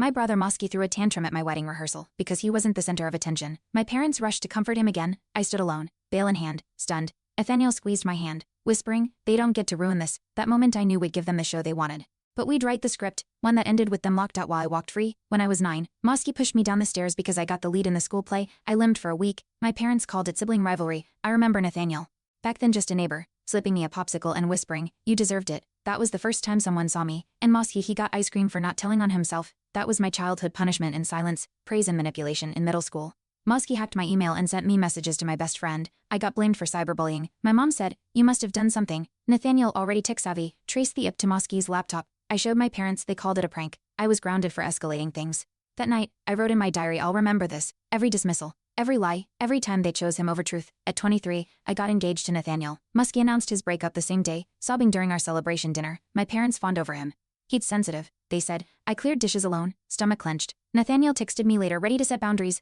My brother Mosky threw a tantrum at my wedding rehearsal because he wasn't the center of attention. My parents rushed to comfort him again. I stood alone, veil in hand, stunned. Nathaniel squeezed my hand, whispering, "They don't get to ruin this." That moment I knew we'd give them the show they wanted. But we'd write the script, one that ended with them locked out while I walked free. When I was 9, Mosky pushed me down the stairs because I got the lead in the school play. I limped for a week. My parents called it sibling rivalry. I remember Nathaniel, back then just a neighbor, slipping me a popsicle and whispering, "You deserved it." That was the first time someone saw me. And Mosky, he got ice cream for not telling on himself. That was my childhood punishment in silence, praise and manipulation in middle school. Mosky hacked my email and sent me messages to my best friend. I got blamed for cyberbullying. My mom said, "You must have done something." Nathaniel, already tech-savvy, traced the IP to Mosky's laptop. I showed my parents, they called it a prank. I was grounded for escalating things. That night, I wrote in my diary, "I'll remember this. Every dismissal, every lie, every time they chose him over truth." At 23, I got engaged to Nathaniel. Mosky announced his breakup the same day, sobbing during our celebration dinner. My parents fawned over him. "He's sensitive," they said. I cleared dishes alone, stomach clenched. Nathaniel texted me later, ready to set boundaries.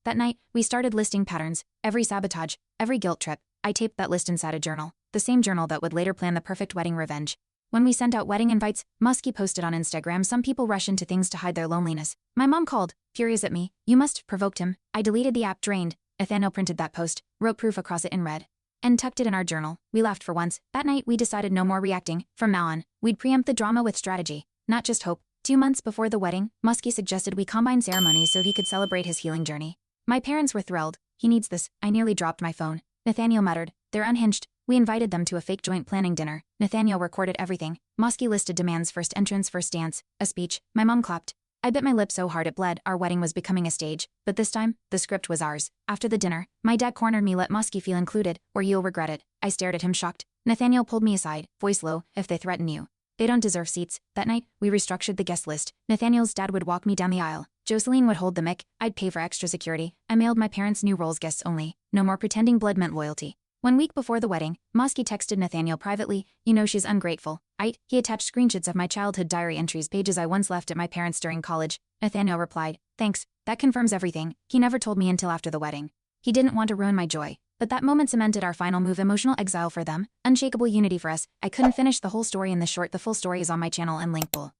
That night, we started listing patterns. Every sabotage, every guilt trip. I taped that list inside a journal. The same journal that would later plan the perfect wedding revenge. When we sent out wedding invites, Mosky posted on Instagram, "Some people rush into things to hide their loneliness." My mom called, furious at me. "You must have provoked him." I deleted the app, drained. Nathaniel printed that post, wrote proof across it in red, and tucked it in our journal. We laughed for once. That night, we decided no more reacting. From now on, we'd preempt the drama with strategy, not just hope. 2 months before the wedding, Mosky suggested we combine ceremonies so he could celebrate his healing journey. My parents were thrilled. "He needs this." I nearly dropped my phone. Nathaniel muttered, "They're unhinged." We invited them to a fake joint planning dinner. Nathaniel recorded everything. Mosky listed demands: first entrance, first dance, a speech. My mom clapped. I bit my lip so hard it bled. Our wedding was becoming a stage, but this time, the script was ours. After the dinner, my dad cornered me. "Let Mosky feel included, or you'll regret it." I stared at him, shocked. Nathaniel pulled me aside, voice low, "If they threaten you, they don't deserve seats." That night, we restructured the guest list. Nathaniel's dad would walk me down the aisle. Jocelyn would hold the mic. I'd pay for extra security. I mailed my parents new roles, guests only. No more pretending blood meant loyalty. 1 week before the wedding, Mosky texted Nathaniel privately, "You know she's ungrateful." He attached screenshots of my childhood diary entries, pages I once left at my parents during college. Nathaniel replied, "Thanks, that confirms everything." He never told me until after the wedding. He didn't want to ruin my joy. But that moment cemented our final move: emotional exile for them, unshakable unity for us. I couldn't finish the whole story in this short. The full story is on my channel and Linkable.